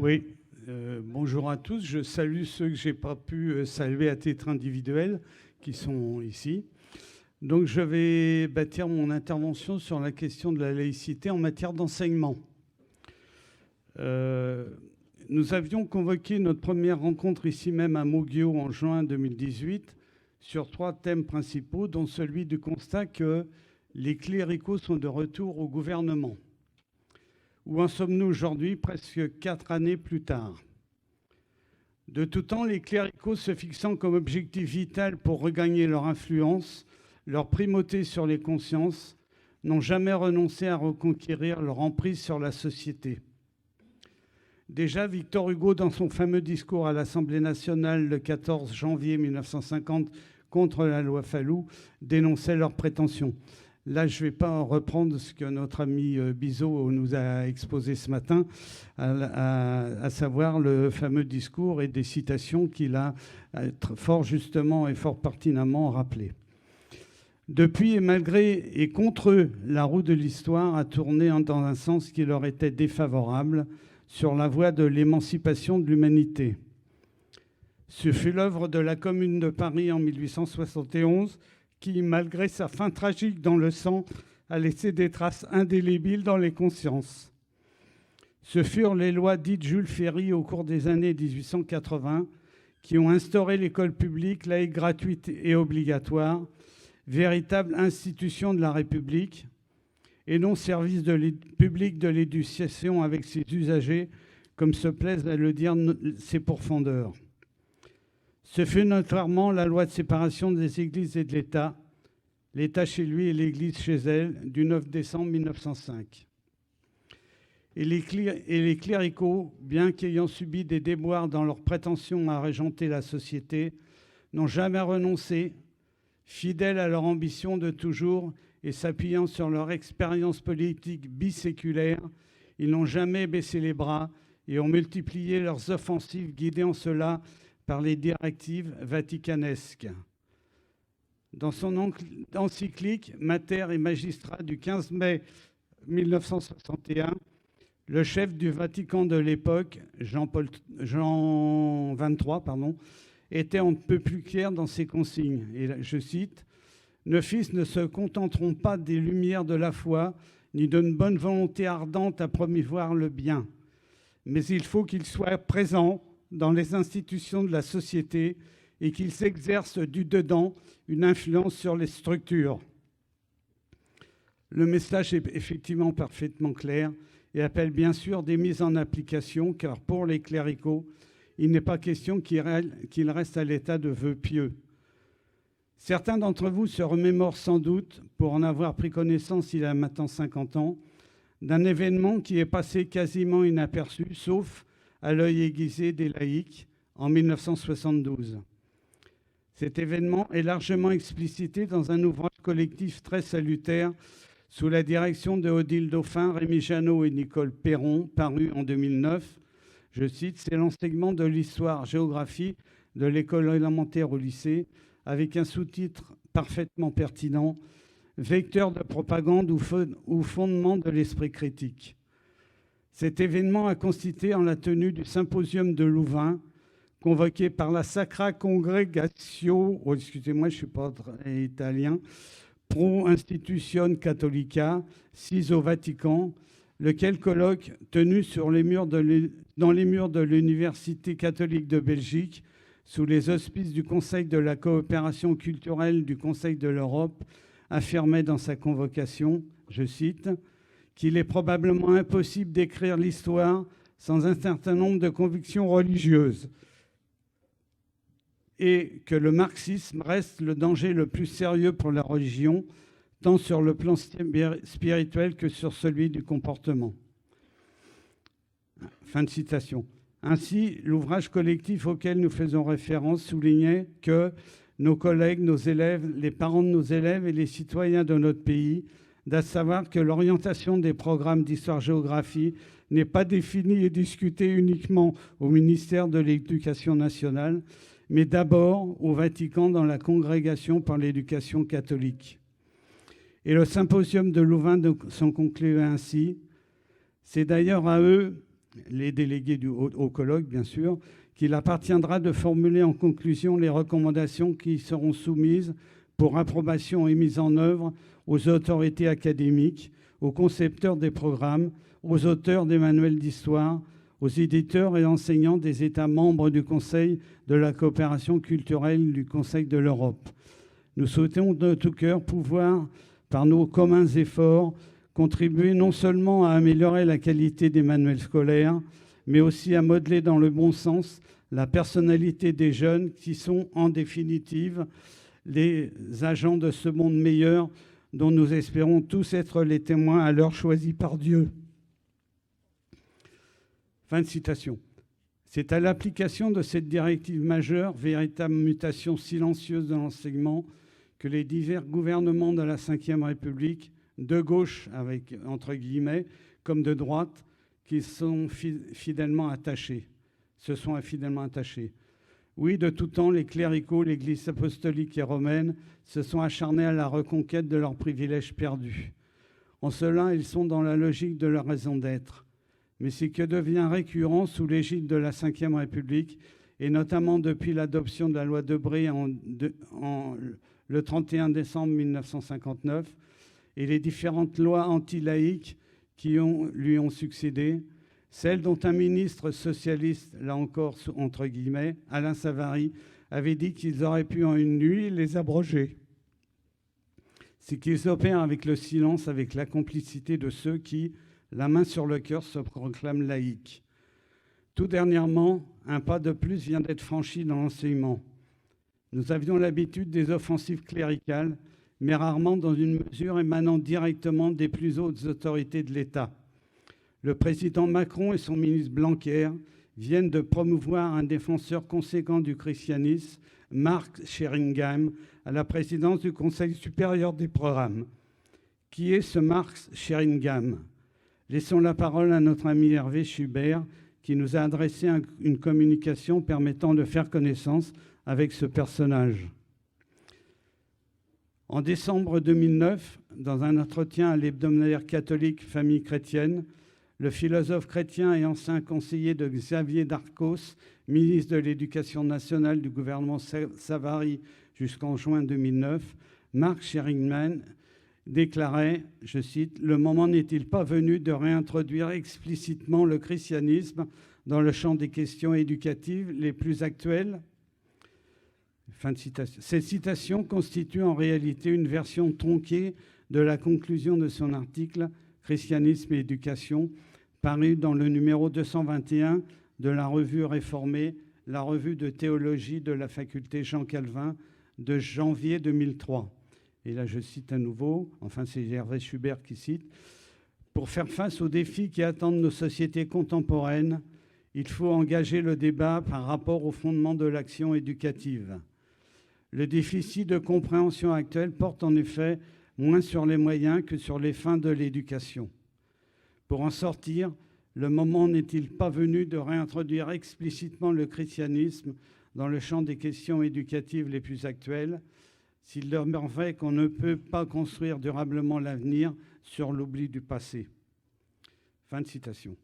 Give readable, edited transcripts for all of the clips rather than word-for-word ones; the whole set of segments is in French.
Oui, bonjour à tous. Je salue ceux que je n'ai pas pu saluer à titre individuel, qui sont ici. Donc je vais bâtir mon intervention sur la question de la laïcité en matière d'enseignement. Nous avions convoqué notre première rencontre ici même à Moguio en juin 2018 sur 3 thèmes principaux, dont celui du constat que les cléricaux sont de retour au gouvernement. Où en sommes-nous aujourd'hui, presque 4 années plus tard? De tout temps, les cléricaux se fixant comme objectif vital pour regagner leur influence, leur primauté sur les consciences, n'ont jamais renoncé à reconquérir leur emprise sur la société. Déjà, Victor Hugo, dans son fameux discours à l'Assemblée nationale le 14 janvier 1950 contre la loi Fallou, dénonçait leurs prétentions. Là, je ne vais pas reprendre ce que notre ami Bizot nous a exposé ce matin, à savoir le fameux discours et des citations qu'il a fort justement et fort pertinemment rappelées. Depuis, et malgré et contre eux, la roue de l'histoire a tourné dans un sens qui leur était défavorable sur la voie de l'émancipation de l'humanité. Ce fut l'œuvre de la Commune de Paris en 1871 qui, malgré sa fin tragique dans le sang, a laissé des traces indélébiles dans les consciences. Ce furent les lois dites Jules Ferry au cours des années 1880 qui ont instauré l'école publique, laïque, gratuite et obligatoire, véritable institution de la République, et non service public de l'éducation avec ses usagers, comme se plaisent à le dire ses pourfendeurs. Ce fut notamment la loi de séparation des églises et de l'État, l'État chez lui et l'Église chez elle, du 9 décembre 1905. Et les cléricaux, bien qu'ayant subi des déboires dans leur prétention à régenter la société, n'ont jamais renoncé, fidèles à leur ambition de toujours et s'appuyant sur leur expérience politique biséculaire, ils n'ont jamais baissé les bras et ont multiplié leurs offensives, guidées en cela par les directives vaticanesques. Dans son encyclique Mater et Magistrat du 15 mai 1961, le chef du Vatican de l'époque, Jean XXIII, était un peu plus clair dans ses consignes. Et je cite, « Nos fils ne se contenteront pas des lumières de la foi, ni d'une bonne volonté ardente à promouvoir le bien, mais il faut qu'ils soient présents dans les institutions de la société et qu'ils exercent du dedans une influence sur les structures. » Le message est effectivement parfaitement clair et appelle bien sûr des mises en application, car pour les cléricaux, il n'est pas question qu'il reste à l'état de vœux pieux. Certains d'entre vous se remémorent sans doute, pour en avoir pris connaissance il y a maintenant 50 ans, d'un événement qui est passé quasiment inaperçu, sauf à l'œil aiguisé des laïcs, en 1972. Cet événement est largement explicité dans un ouvrage collectif très salutaire sous la direction de Odile Dauphin, Rémi Janot et Nicole Perron, paru en 2009. Je cite, « C'est l'enseignement de l'histoire-géographie de l'école élémentaire au lycée, avec un sous-titre parfaitement pertinent, vecteur de propagande ou fondement de l'esprit critique ». Cet événement a consisté en la tenue du symposium de Louvain, convoqué par la Sacra Congregatio, excusez-moi, je ne suis pas italien, Pro Institution Catholica, 6 au Vatican, lequel colloque, tenu dans les murs de l'Université catholique de Belgique, sous les auspices du Conseil de la coopération culturelle du Conseil de l'Europe, affirmait dans sa convocation, je cite, qu'il est probablement impossible d'écrire l'histoire sans un certain nombre de convictions religieuses et que le marxisme reste le danger le plus sérieux pour la religion, tant sur le plan spirituel que sur celui du comportement. Fin de citation. Ainsi, l'ouvrage collectif auquel nous faisons référence soulignait que nos collègues, nos élèves, les parents de nos élèves et les citoyens de notre pays, d'à savoir que l'orientation des programmes d'histoire-géographie n'est pas définie et discutée uniquement au ministère de l'Éducation nationale, mais d'abord au Vatican dans la Congrégation pour l'éducation catholique. Et le symposium de Louvain s'en concluait ainsi. C'est d'ailleurs à eux les délégués au colloque, bien sûr, qu'il appartiendra de formuler en conclusion les recommandations qui seront soumises pour approbation et mise en œuvre aux autorités académiques, aux concepteurs des programmes, aux auteurs des manuels d'histoire, aux éditeurs et enseignants des États membres du Conseil de la coopération culturelle du Conseil de l'Europe. Nous souhaitons de tout cœur pouvoir, par nos communs efforts, contribuer non seulement à améliorer la qualité des manuels scolaires, mais aussi à modeler dans le bon sens la personnalité des jeunes qui sont en définitive les agents de ce monde meilleur dont nous espérons tous être les témoins à l'heure choisie par Dieu. Fin de citation. C'est à l'application de cette directive majeure, véritable mutation silencieuse de l'enseignement, que les divers gouvernements de la Ve République, de gauche avec entre guillemets, comme de droite, qui sont fidèlement attachés, se sont fidèlement attachés. Oui, de tout temps, les cléricaux, l'Église apostolique et romaine se sont acharnés à la reconquête de leurs privilèges perdus. En cela, ils sont dans la logique de leur raison d'être. Mais ce qui devient récurrent sous l'égide de la Ve République, et notamment depuis l'adoption de la loi Debré le 31 décembre 1959, et les différentes lois anti-laïques qui lui ont succédé, celles dont un ministre socialiste, là encore entre guillemets, Alain Savary, avait dit qu'ils auraient pu en une nuit les abroger. C'est qu'ils opèrent avec le silence, avec la complicité de ceux qui, la main sur le cœur, se proclament laïcs. Tout dernièrement, un pas de plus vient d'être franchi dans l'enseignement. Nous avions l'habitude des offensives cléricales, mais rarement dans une mesure émanant directement des plus hautes autorités de l'État. Le président Macron et son ministre Blanquer viennent de promouvoir un défenseur conséquent du christianisme, Mark Sheringham, à la présidence du Conseil supérieur des programmes. Qui est ce Mark Sheringham ? Laissons la parole à notre ami Hervé Schubert, qui nous a adressé une communication permettant de faire connaissance avec ce personnage. En décembre 2009, dans un entretien à l'hebdomadaire catholique Famille chrétienne, le philosophe chrétien et ancien conseiller de Xavier Darcos, ministre de l'Éducation nationale du gouvernement Savary jusqu'en juin 2009, Mark Sheringham déclarait, je cite, « Le moment n'est-il pas venu de réintroduire explicitement le christianisme dans le champ des questions éducatives les plus actuelles ?» Fin de citation. Cette citation constitue en réalité une version tronquée de la conclusion de son article « Christianisme et éducation », paru dans le numéro 221 de la revue réformée, la revue de théologie de la faculté Jean Calvin de janvier 2003. Et là, je cite à nouveau, enfin c'est Hervé Schubert qui cite, « Pour faire face aux défis qui attendent nos sociétés contemporaines, il faut engager le débat par rapport au fondement de l'action éducative. Le déficit de compréhension actuel porte en effet moins sur les moyens que sur les fins de l'éducation. Pour en sortir, le moment n'est-il pas venu de réintroduire explicitement le christianisme dans le champ des questions éducatives les plus actuelles, s'il demeure vrai qu'on ne peut pas construire durablement l'avenir sur l'oubli du passé. » Fin de citation.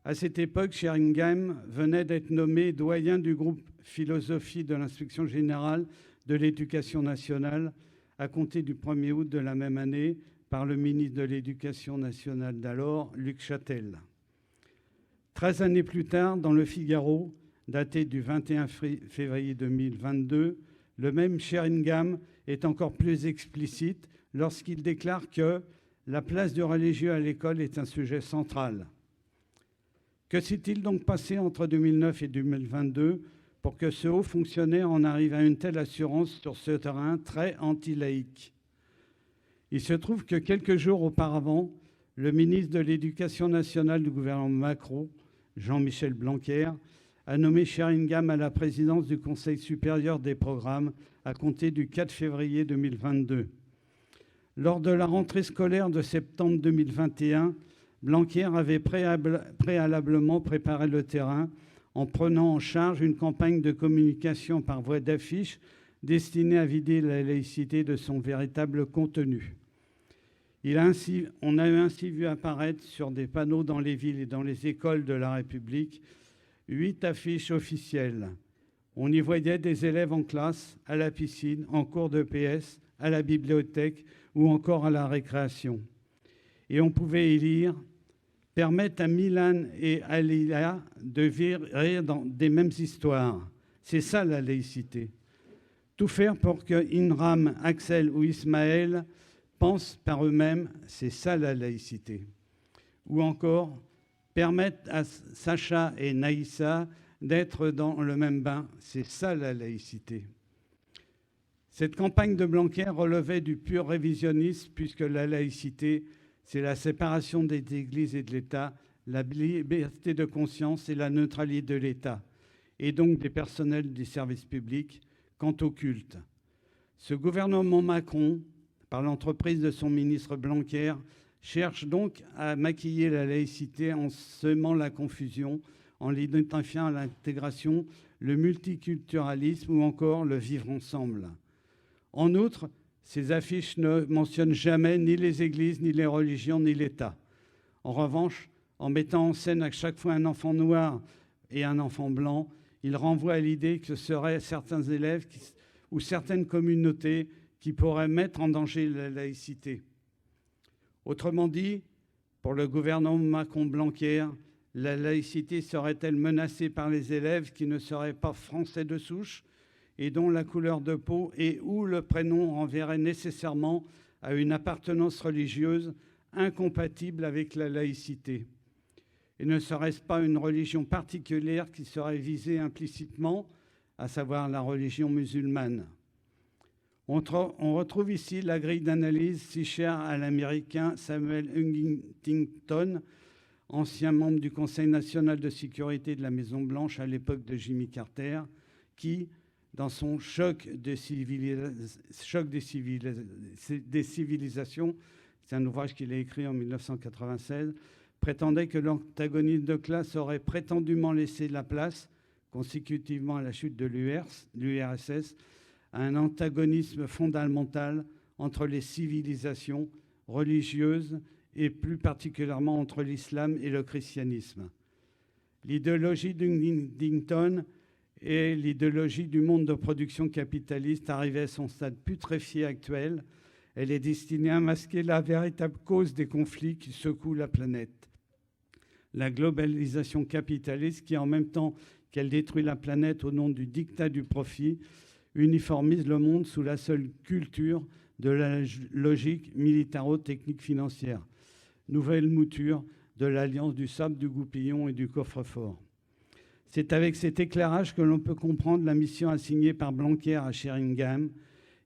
À cette époque, Sheringham venait d'être nommé doyen du groupe philosophie de l'inspection générale de l'éducation nationale à compter du 1er août de la même année par le ministre de l'Éducation nationale d'alors, Luc Chatel. 13 années plus tard, dans Le Figaro, daté du 21 février 2022, le même Sheringham est encore plus explicite lorsqu'il déclare que la place du religieux à l'école est un sujet central. Que s'est-il donc passé entre 2009 et 2022 pour que ce haut fonctionnaire en arrive à une telle assurance sur ce terrain très anti-laïque? Il se trouve que quelques jours auparavant, le ministre de l'Éducation nationale du gouvernement Macron, Jean-Michel Blanquer, a nommé Sheringham à la présidence du Conseil supérieur des programmes à compter du 4 février 2022. Lors de la rentrée scolaire de septembre 2021, Blanquer avait préalablement préparé le terrain en prenant en charge une campagne de communication par voie d'affiches destinée à vider la laïcité de son véritable contenu. On a ainsi vu apparaître sur des panneaux dans les villes et dans les écoles de la République 8 affiches officielles. On y voyait des élèves en classe, à la piscine, en cours de PS, à la bibliothèque ou encore à la récréation. Et on pouvait y lire « Permettre à Milan et à Lila de vivre dans des mêmes histoires ». C'est ça la laïcité. Tout faire pour que Inram, Axel ou Ismaël pensent par eux-mêmes, c'est ça la laïcité. Ou encore, permettre à Sacha et Naïssa d'être dans le même bain, c'est ça la laïcité. Cette campagne de Blanquer relevait du pur révisionnisme, puisque la laïcité, c'est la séparation des églises et de l'État, la liberté de conscience et la neutralité de l'État, et donc des personnels des services publics, quant au culte. Ce gouvernement Macron, par l'entreprise de son ministre Blanquer, cherche donc à maquiller la laïcité en semant la confusion, en l'identifiant à l'intégration, le multiculturalisme ou encore le vivre ensemble. En outre, ces affiches ne mentionnent jamais ni les églises, ni les religions, ni l'État. En revanche, en mettant en scène à chaque fois un enfant noir et un enfant blanc, ils renvoient à l'idée que ce seraient certains élèves ou certaines communautés qui pourraient mettre en danger la laïcité. Autrement dit, pour le gouvernement Macron-Blanquer, la laïcité serait-elle menacée par les élèves qui ne seraient pas français de souche et dont la couleur de peau et ou le prénom renverrait nécessairement à une appartenance religieuse incompatible avec la laïcité? Et ne serait-ce pas une religion particulière qui serait visée implicitement, à savoir la religion musulmane? On retrouve ici la grille d'analyse si chère à l'Américain Samuel Huntington, ancien membre du Conseil national de sécurité de la Maison-Blanche à l'époque de Jimmy Carter, qui, dans son Choc des civilisations, c'est un ouvrage qu'il a écrit en 1996, prétendait que l'antagonisme de classe aurait prétendument laissé la place, consécutivement à la chute de l'URSS, à un antagonisme fondamental entre les civilisations religieuses et plus particulièrement entre l'islam et le christianisme. L'idéologie d'Huntington et l'idéologie du monde de production capitaliste arrivée à son stade putréfié actuel. Elle est destinée à masquer la véritable cause des conflits qui secouent la planète. La globalisation capitaliste qui, en même temps qu'elle détruit la planète au nom du diktat du profit, uniformise le monde sous la seule culture de la logique militaro-technique financière. Nouvelle mouture de l'alliance du sable, du goupillon et du coffre-fort. C'est avec cet éclairage que l'on peut comprendre la mission assignée par Blanquer à Sheringham.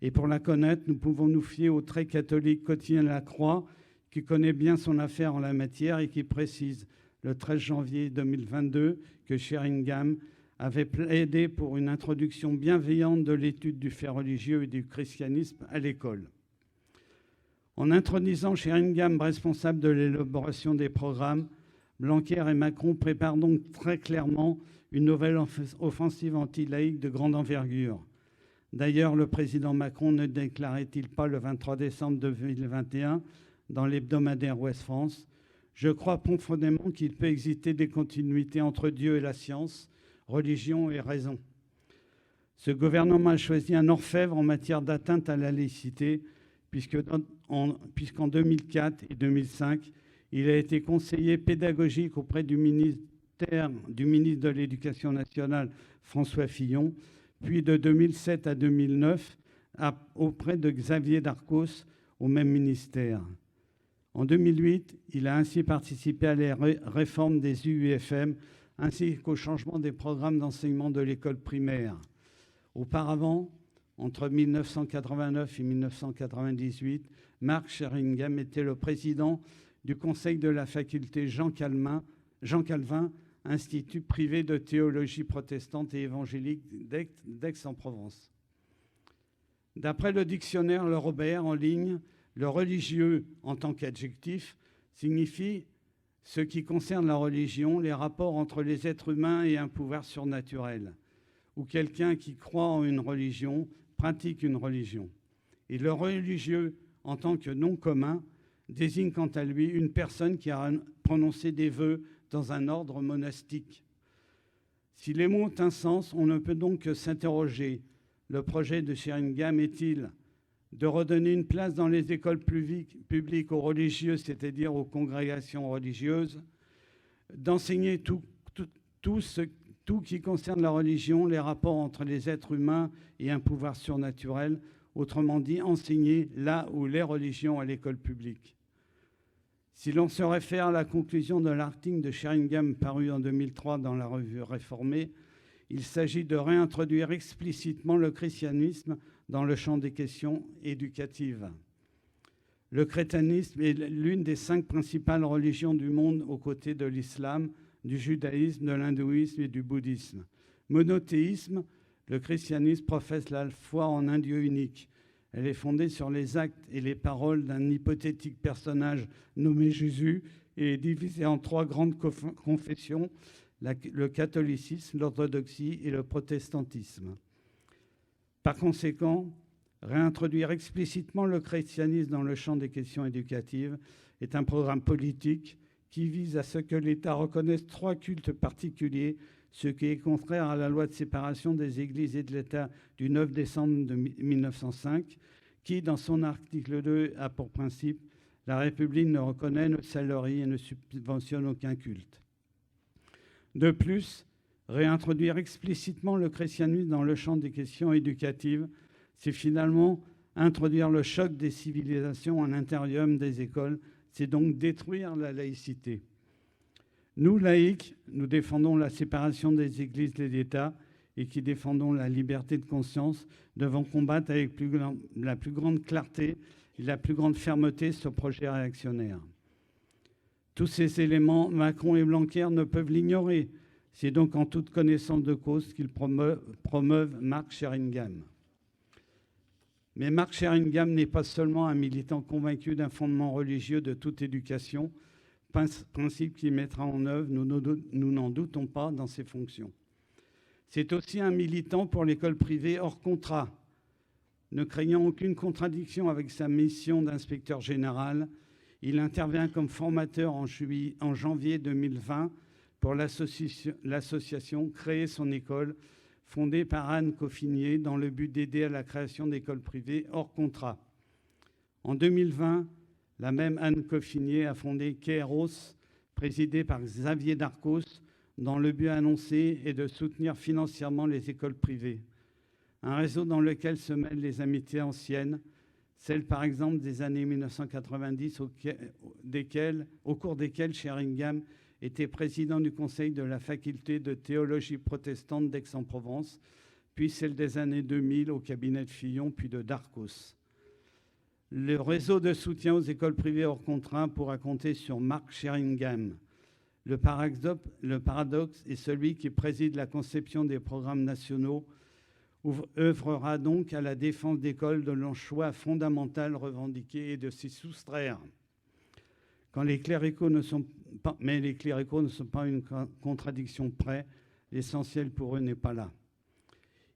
Et pour la connaître, nous pouvons nous fier au très catholique quotidien La Croix, qui connaît bien son affaire en la matière et qui précise le 13 janvier 2022 que Sheringham avait plaidé pour une introduction bienveillante de l'étude du fait religieux et du christianisme à l'école. En intronisant Sheringham responsable de l'élaboration des programmes, Blanquer et Macron préparent donc très clairement une nouvelle offensive anti-laïque de grande envergure. D'ailleurs, le président Macron ne déclarait-il pas le 23 décembre 2021 dans l'hebdomadaire Ouest France : « Je crois profondément qu'il peut exister des continuités entre Dieu et la science, religion et raison. » Ce gouvernement a choisi un orfèvre en matière d'atteinte à la laïcité, puisqu'en 2004 et 2005, il a été conseiller pédagogique auprès du ministre de l'Éducation nationale, François Fillon, puis de 2007 à 2009, auprès de Xavier Darcos, au même ministère. En 2008, il a ainsi participé à la réforme des UIFM, ainsi qu'au changement des programmes d'enseignement de l'école primaire. Auparavant, entre 1989 et 1998, Marc Sheringham était le président du conseil de la faculté Jean Calvin, institut privé de théologie protestante et évangélique d'Aix-en-Provence. D'après le dictionnaire Le Robert en ligne, le religieux en tant qu'adjectif signifie ce qui concerne la religion, les rapports entre les êtres humains et un pouvoir surnaturel, ou quelqu'un qui croit en une religion, pratique une religion. Et le religieux en tant que nom commun, désigne quant à lui une personne qui a prononcé des vœux dans un ordre monastique. Si les mots ont un sens, on ne peut donc que s'interroger. Le projet de Sheringham est-il de redonner une place dans les écoles publiques aux religieux, c'est-à-dire aux congrégations religieuses, d'enseigner tout qui concerne la religion, les rapports entre les êtres humains et un pouvoir surnaturel, autrement dit, enseigner là où les religions à l'école publique. Si l'on se réfère à la conclusion de l'article de Sheringham paru en 2003 dans la revue Réformée, il s'agit de réintroduire explicitement le christianisme dans le champ des questions éducatives. Le christianisme est l'une des 5 principales religions du monde aux côtés de l'islam, du judaïsme, de l'hindouisme et du bouddhisme. Monothéisme, le christianisme professe la foi en un Dieu unique. Elle est fondée sur les actes et les paroles d'un hypothétique personnage nommé Jésus et est divisée en 3 grandes confessions, le catholicisme, l'orthodoxie et le protestantisme. Par conséquent, réintroduire explicitement le christianisme dans le champ des questions éducatives est un programme politique qui vise à ce que l'État reconnaisse 3 cultes particuliers, ce qui est contraire à la loi de séparation des Églises et de l'État du 9 décembre 1905, qui, dans son article 2, a pour principe « La République ne reconnaît, ne salarie et ne subventionne aucun culte ». De plus, réintroduire explicitement le christianisme dans le champ des questions éducatives, c'est finalement introduire le choc des civilisations à l'intérieur des écoles, c'est donc détruire la laïcité. Nous, laïcs, nous défendons la séparation des églises et de l'État et qui défendons la liberté de conscience, devons combattre avec la plus grande clarté et la plus grande fermeté ce projet réactionnaire. Tous ces éléments, Macron et Blanquer ne peuvent l'ignorer. C'est donc en toute connaissance de cause qu'ils promeuvent Marc Sheringham. Mais Marc Sheringham n'est pas seulement un militant convaincu d'un fondement religieux de toute éducation, principe qu'il mettra en œuvre, nous n'en doutons pas, dans ses fonctions. C'est aussi un militant pour l'école privée hors contrat. Ne craignant aucune contradiction avec sa mission d'inspecteur général, il intervient comme formateur en janvier 2020 pour l'association Créer son école, fondée par Anne Coffinier dans le but d'aider à la création d'écoles privées hors contrat. En 2020, la même Anne Coffinier a fondé Kairos, présidée par Xavier Darcos, dont le but annoncé est de soutenir financièrement les écoles privées. Un réseau dans lequel se mêlent les amitiés anciennes, celles par exemple des années 1990 au cours desquelles Sheringham était président du conseil de la faculté de théologie protestante d'Aix-en-Provence, puis celle des années 2000 au cabinet de Fillon, puis de Darcos. Le réseau de soutien aux écoles privées hors contrat pourra compter sur Marc Sheringham. Le paradoxe est celui qui préside la conception des programmes nationaux, œuvrera donc à la défense d'écoles de leur choix fondamental revendiqué et de s'y soustraire. Mais les cléricaux ne sont pas une contradiction près, l'essentiel pour eux n'est pas là.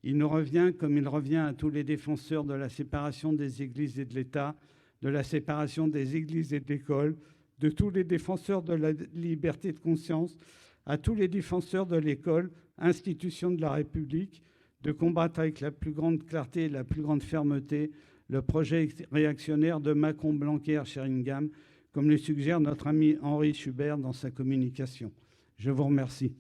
Il nous revient, comme il revient à tous les défenseurs de la séparation des églises et de l'État, de la séparation des églises et de l'école, de tous les défenseurs de la liberté de conscience, à tous les défenseurs de l'école, institution de la République, de combattre avec la plus grande clarté et la plus grande fermeté le projet réactionnaire de Macron, Blanquer, Sheringham, comme le suggère notre ami Henri Schubert dans sa communication. Je vous remercie.